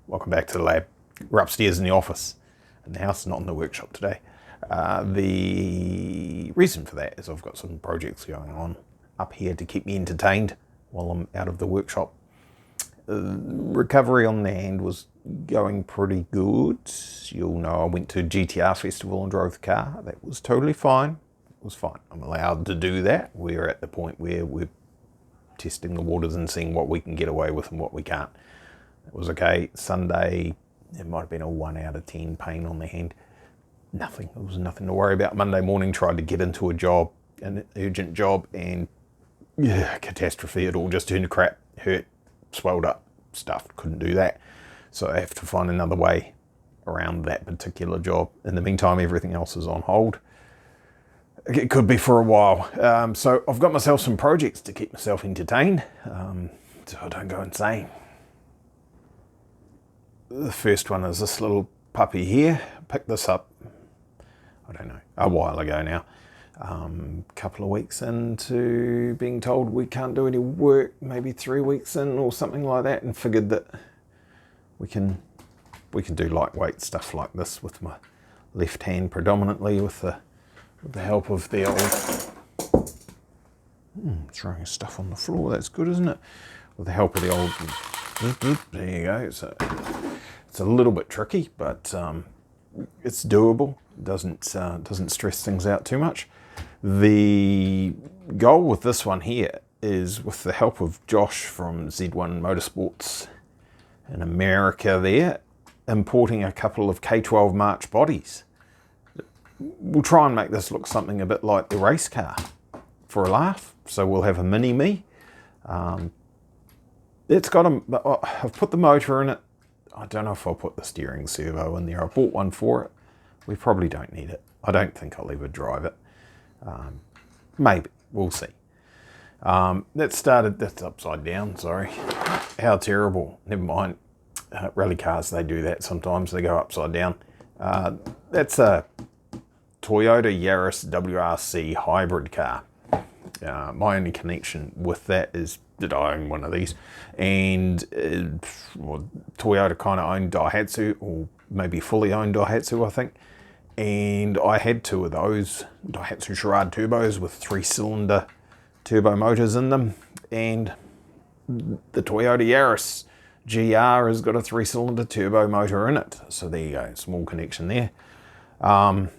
Welcome back to the lab. We're upstairs in the office in the house, not in the workshop today. The reason for that is I've got some projects going on up here to keep me entertained while I'm out of the workshop. Recovery on the hand was going pretty good. You'll know I went to GTR Festival and drove the car. That was totally fine. It was fine. I'm allowed to do that. We're at the point where we're testing the waters and seeing what we can get away with and what we can't. It was okay. Sunday, it might have been a 1 out of 10 pain on the hand. Nothing. It was nothing to worry about. Monday morning, tried to get into a job, an urgent job, and catastrophe. It all just turned to crap. Hurt, swelled up, stuff. Couldn't do that. So I have to find another way around that particular job. In the meantime, everything else is on hold. It could be for a while. So I've got myself some projects to keep myself entertained, so I don't go insane. The first one is this little puppy here. Picked this up, I don't know, a while ago now. Couple of weeks into being told we can't do any work, maybe 3 weeks in or something like that, and figured that we can do lightweight stuff like this with my left hand predominantly, with the help of the old throwing stuff on the floor. That's good, isn't it? With the help of the old, there you go. So it's a little bit tricky, but it's doable. Doesn't stress things out too much. The goal with this one here is, with the help of Josh from Z1 Motorsports in America there, importing a couple of K12 March bodies. We'll try and make this look something a bit like the race car for a laugh. So we'll have a mini-me. It's got I've put the motor in it. I don't know if I'll put the steering servo in there. I bought one for it. We probably don't need it. I don't think I'll ever drive it. Maybe, we'll see. That's upside down, sorry. How terrible, never mind. Rally cars, they do that sometimes, they go upside down. That's a Toyota Yaris WRC hybrid car. My only connection with that is that I own one of these, and Toyota kind of owned Daihatsu, or maybe fully owned Daihatsu, I think. And I had two of those Daihatsu Charade turbos with 3-cylinder turbo motors in them, and the Toyota Yaris GR has got a 3-cylinder turbo motor in it. So there you go, small connection there. While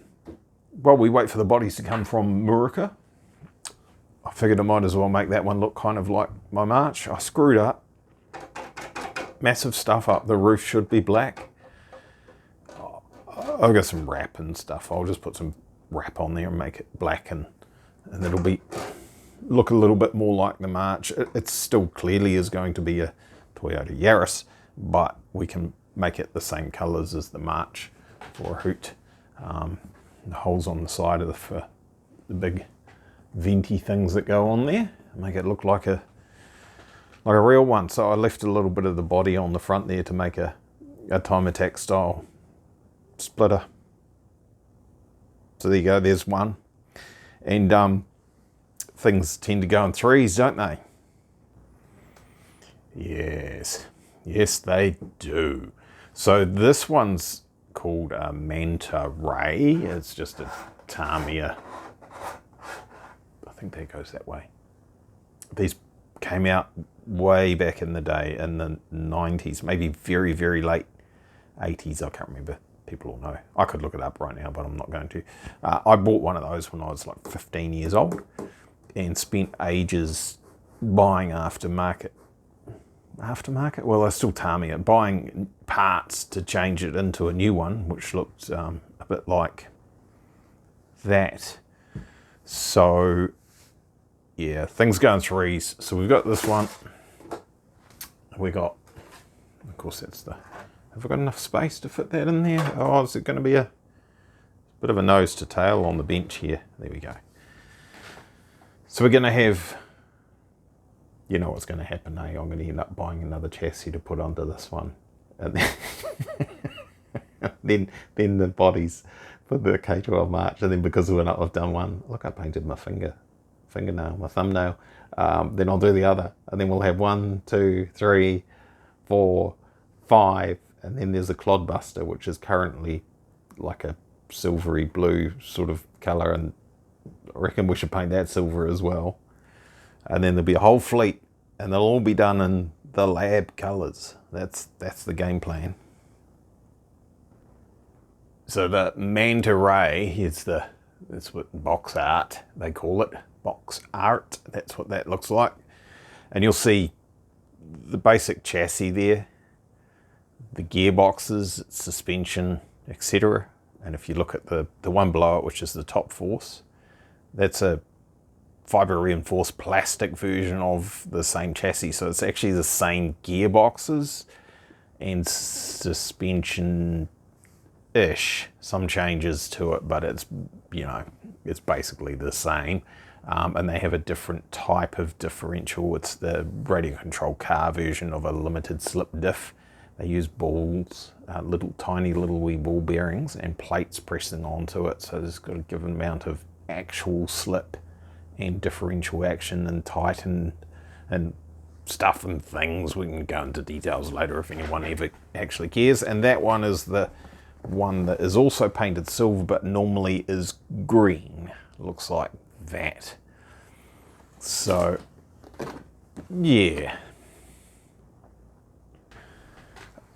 we wait for the bodies to come from Murica, I figured I might as well make that one look kind of like my March. I screwed up. Massive stuff up. The roof should be black. I've got some wrap and stuff. I'll just put some wrap on there and make it black, and it'll look a little bit more like the March. It still clearly is going to be a Toyota Yaris, but we can make it the same colours as the March for a hoot. The holes on the side of the big venti things that go on there make it look like a real one. So I left a little bit of the body on the front there to make a Time Attack style splitter. So there you go, there's one. And things tend to go in threes, don't they? Yes, they do. So this one's called a Mana Ray. It's just a Tamiya. I think that goes that way. These came out way back in the day, in the 90s, maybe very, very late 80s. I can't remember. People will know. I could look it up right now, but I'm not going to. I bought one of those when I was like 15 years old and spent ages buying aftermarket. Well, they're still Tamiya. Buying parts to change it into a new one, which looked a bit like that. So, yeah, things go in threes. So we've got this one. We got, of course, that's the... Have I got enough space to fit that in there? Oh, is it going to be a bit of a nose to tail on the bench here? There we go. So we're going to have, you know what's going to happen, eh? I'm going to end up buying another chassis to put onto this one. And then the bodies for the K12 March. And then because I've done one, look, I painted my fingernail, my thumbnail. Then I'll do the other. And then we'll have 1, 2, 3, 4, 5, And then there's a Cloudbuster, which is currently like a silvery blue sort of colour, and I reckon we should paint that silver as well. And then there'll be a whole fleet, and they'll all be done in the lab colours. That's the game plan. So the Mana Ray is that's what box art they call it. Box art. That's what that looks like. And you'll see the basic chassis there, the gearboxes, suspension, etc. And if you look at the one below it, which is the top force, that's a fibre reinforced plastic version of the same chassis. So it's actually the same gearboxes and suspension-ish, some changes to it, but it's, you know, it's basically the same. And they have a different type of differential. It's the radio control car version of a limited slip diff. They use balls, tiny little wee ball bearings and plates pressing onto it. So there's got a given amount of actual slip and differential action and tighten and stuff and things. We can go into details later if anyone ever actually cares. And that one is the one that is also painted silver, but normally is green. Looks like that. So, yeah.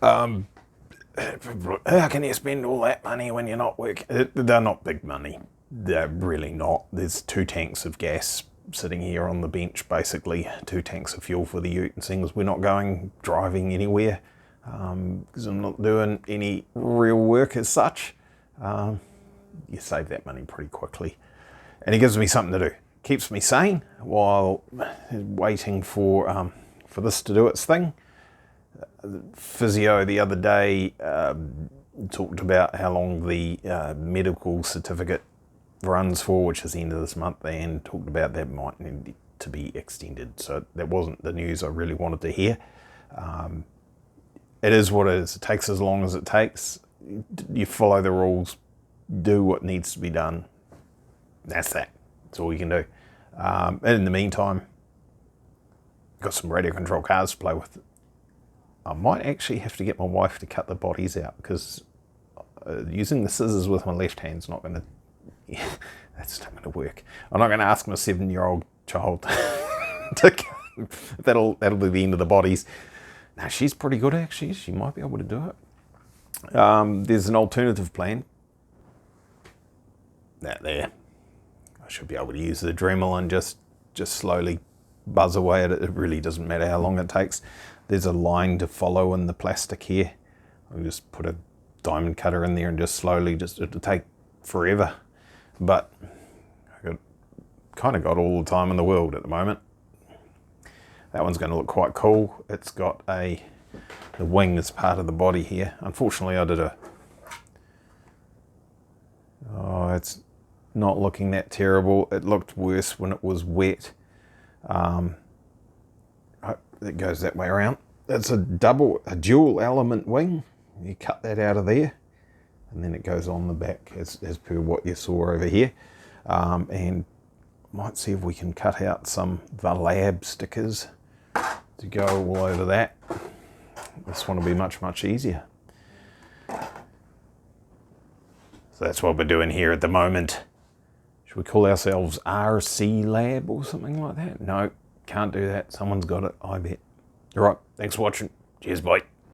How can you spend all that money when you're not working? They're not big money. They're really not. There's 2 tanks of gas sitting here on the bench, basically 2 tanks of fuel for the ute, and things. We're not driving anywhere because I'm not doing any real work as such. You save that money pretty quickly, and it gives me something to do. Keeps me sane while waiting for this to do its thing. Physio the other day talked about how long the medical certificate runs for, which is the end of this month, and talked about that might need to be extended. So that wasn't the news I really wanted to hear. It is what it is. It takes as long as it takes. You follow the rules, do what needs to be done. That's that. That's all you can do. And in the meantime, got some radio control cars to play with. I might actually have to get my wife to cut the bodies out, because using the scissors with my left hand's not going to... that's not going to work. I'm not going to ask my 7-year-old child to cut. That'll be the end of the bodies. Now, she's pretty good, actually. She might be able to do it. There's an alternative plan. That there. I should be able to use the Dremel and just slowly buzz away at it. It really doesn't matter how long it takes. There's a line to follow in the plastic here. I'll just put a diamond cutter in there and just slowly, it'll take forever. But I kind of got all the time in the world at the moment. That one's going to look quite cool. It's got the wing as part of the body here. Unfortunately, I did it's not looking that terrible. It looked worse when it was wet. It goes that way around. It's a dual element wing. You cut that out of there, and then it goes on the back as per what you saw over here. And might see if we can cut out some the lab stickers to go all over that. This one will be much, much easier. So that's what we're doing here at the moment. Should we call ourselves RC Lab or something like that? No, can't do that. Someone's got it, I bet. All right, thanks for watching. Cheers, bye.